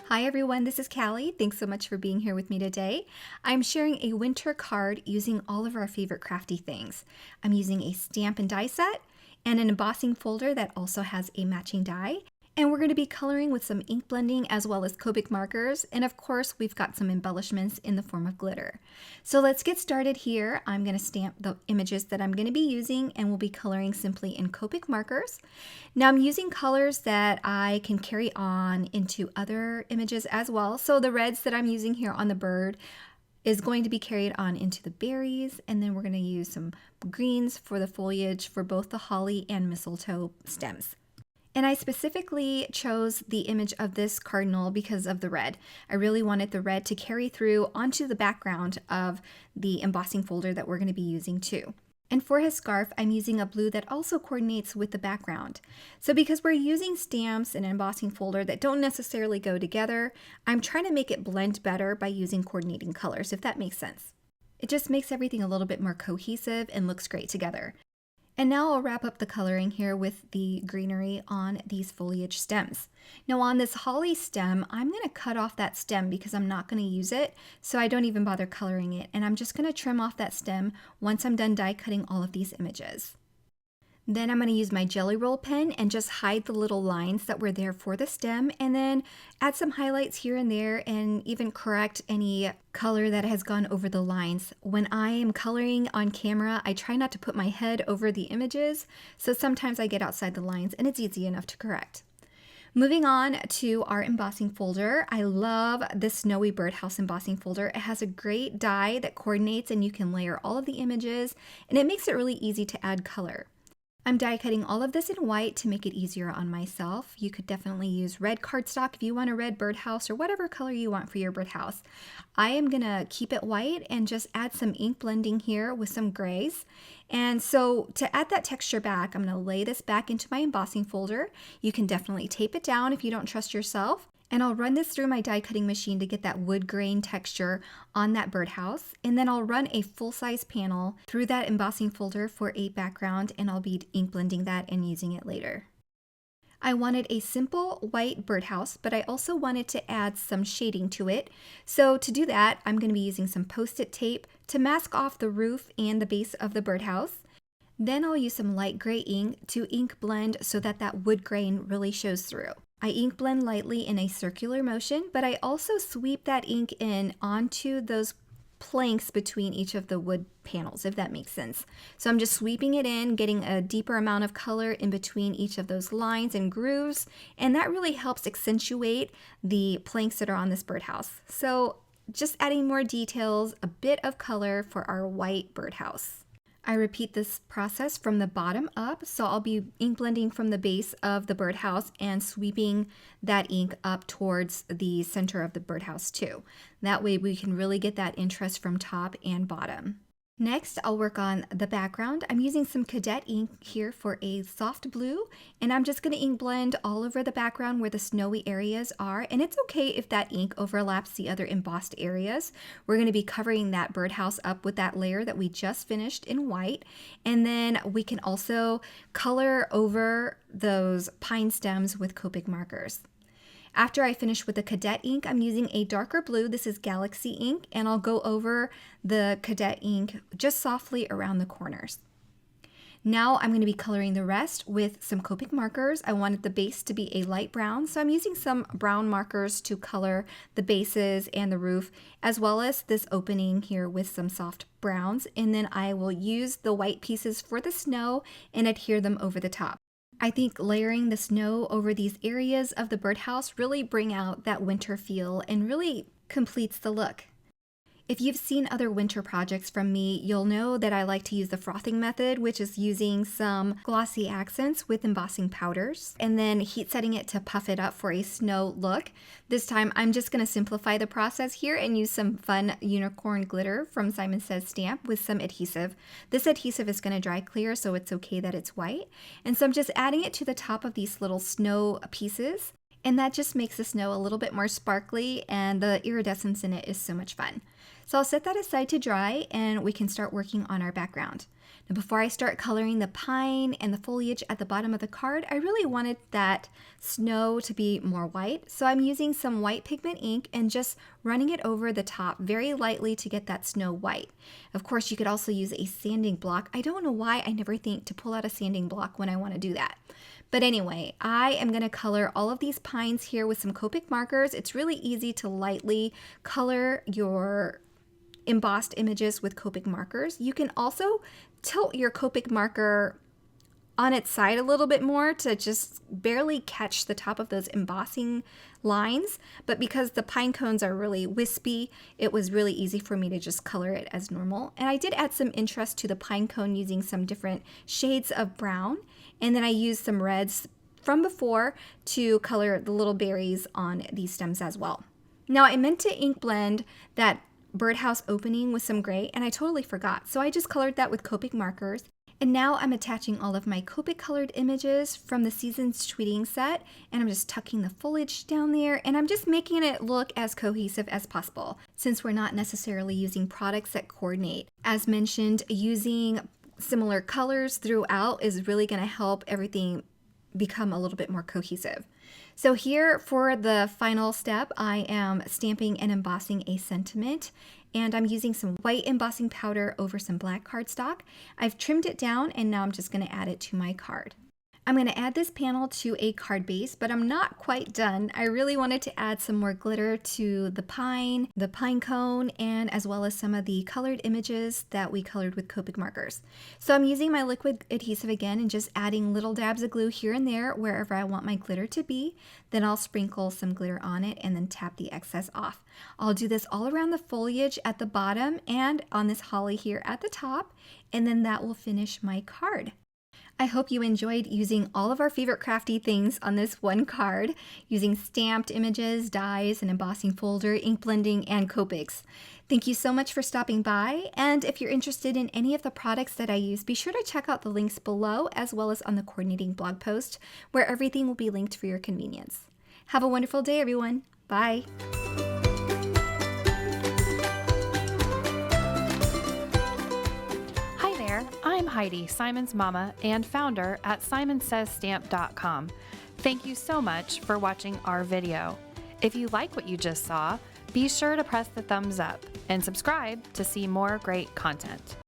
Hi everyone, this is Callie. Thanks so much for being here with me today. I'm sharing a winter card using all of our favorite crafty things. I'm using a stamp and die set and an embossing folder that also has a matching die. And we're going to be coloring with some ink blending as well as Copic markers. And of course, we've got some embellishments in the form of glitter. So let's get started here. I'm going to stamp the images that I'm going to be using and we'll be coloring simply in Copic markers. Now I'm using colors that I can carry on into other images as well. So the reds that I'm using here on the bird is going to be carried on into the berries, and then we're going to use some greens for the foliage for both the holly and mistletoe stems. And I specifically chose the image of this cardinal because of the red. I really wanted the red to carry through onto the background of the embossing folder that we're going to be using too. And for his scarf, I'm using a blue that also coordinates with the background. So because we're using stamps and an embossing folder that don't necessarily go together, I'm trying to make it blend better by using coordinating colors, if that makes sense. It just makes everything a little bit more cohesive and looks great together. And now I'll wrap up the coloring here with the greenery on these foliage stems. Now on this holly stem, I'm going to cut off that stem because I'm not going to use it, so I don't even bother coloring it. And I'm just going to trim off that stem once I'm done die cutting all of these images. Then I'm going to use my Jelly Roll pen and just hide the little lines that were there for the stem, and then add some highlights here and there and even correct any color that has gone over the lines. When I am coloring on camera, I try not to put my head over the images, so sometimes I get outside the lines and it's easy enough to correct. Moving on to our embossing folder, I love this Snowy Birdhouse embossing folder. It has a great die that coordinates and you can layer all of the images, and it makes it really easy to add color. I'm die cutting all of this in white to make it easier on myself. You could definitely use red cardstock if you want a red birdhouse or whatever color you want for your birdhouse. I am gonna keep it white and just add some ink blending here with some grays. And so to add that texture back, I'm gonna lay this back into my embossing folder. You can definitely tape it down if you don't trust yourself. And I'll run this through my die cutting machine to get that wood grain texture on that birdhouse. And then I'll run a full-size panel through that embossing folder for a background, and I'll be ink blending that and using it later. I wanted a simple white birdhouse, but I also wanted to add some shading to it. So to do that, I'm going to be using some Post-it tape to mask off the roof and the base of the birdhouse. Then I'll use some light gray ink to ink blend so that that wood grain really shows through. I ink blend lightly in a circular motion, but I also sweep that ink in onto those planks between each of the wood panels, if that makes sense. So I'm just sweeping it in, getting a deeper amount of color in between each of those lines and grooves, and that really helps accentuate the planks that are on this birdhouse. So just adding more details, a bit of color for our white birdhouse. I repeat this process from the bottom up, so I'll be ink blending from the base of the birdhouse and sweeping that ink up towards the center of the birdhouse too. That way we can really get that interest from top and bottom. Next, I'll work on the background. I'm using some CADETTE ink here for a soft blue, and I'm just going to ink blend all over the background where the snowy areas are, and it's okay if that ink overlaps the other embossed areas. We're going to be covering that birdhouse up with that layer that we just finished in white, and then we can also color over those pine stems with Copic markers. After I finish with the CADETTE ink, I'm using a darker blue. This is Galaxy ink, and I'll go over the CADETTE ink just softly around the corners. Now I'm going to be coloring the rest with some Copic markers. I wanted the base to be a light brown, so I'm using some brown markers to color the bases and the roof, as well as this opening here with some soft browns, and then I will use the white pieces for the snow and adhere them over the top. I think layering the snow over these areas of the birdhouse really bring out that winter feel and really completes the look. If you've seen other winter projects from me, you'll know that I like to use the frothing method, which is using some glossy accents with embossing powders and then heat setting it to puff it up for a snow look. This time I'm just going to simplify the process here and use some fun unicorn glitter from Simon Says Stamp with some adhesive. This adhesive is going to dry clear, so it's okay that it's white. And so I'm just adding it to the top of these little snow pieces, and that just makes the snow a little bit more sparkly, and the iridescence in it is so much fun. So I'll set that aside to dry and we can start working on our background. Now, before I start coloring the pine and the foliage at the bottom of the card, I really wanted that snow to be more white. So I'm using some white pigment ink and just running it over the top very lightly to get that snow white. Of course, you could also use a sanding block. I don't know why I never think to pull out a sanding block when I want to do that. But anyway, I am going to color all of these pines here with some Copic markers. It's really easy to lightly color your embossed images with Copic markers. You can also tilt your Copic marker on its side a little bit more to just barely catch the top of those embossing lines. But because the pine cones are really wispy, it was really easy for me to just color it as normal. And I did add some interest to the pine cone using some different shades of brown. And then I used some reds from before to color the little berries on these stems as well. Now I meant to ink blend that birdhouse opening with some gray, and I totally forgot. So I just colored that with Copic markers. And now I'm attaching all of my Copic colored images from the Seasons Tweeting set, and I'm just tucking the foliage down there, and I'm just making it look as cohesive as possible, since we're not necessarily using products that coordinate. As mentioned, using similar colors throughout is really going to help everything become a little bit more cohesive. So here for the final step, I am stamping and embossing a sentiment, and I'm using some white embossing powder over some black cardstock. I've trimmed it down, and now I'm just going to add it to my card. I'm going to add this panel to a card base, but I'm not quite done. I really wanted to add some more glitter to the pine cone, and as well as some of the colored images that we colored with Copic markers. So I'm using my liquid adhesive again and just adding little dabs of glue here and there wherever I want my glitter to be. Then I'll sprinkle some glitter on it and then tap the excess off. I'll do this all around the foliage at the bottom and on this holly here at the top, and then that will finish my card. I hope you enjoyed using all of our favorite crafty things on this one card, using stamped images, dies, an embossing folder, ink blending, and Copics. Thank you so much for stopping by, and if you're interested in any of the products that I use, be sure to check out the links below as well as on the coordinating blog post, where everything will be linked for your convenience. Have a wonderful day, everyone. Bye. I'm Heidi, Simon's mama and founder at simonsaysstamp.com. Thank you so much for watching our video. If you like what you just saw, be sure to press the thumbs up and subscribe to see more great content.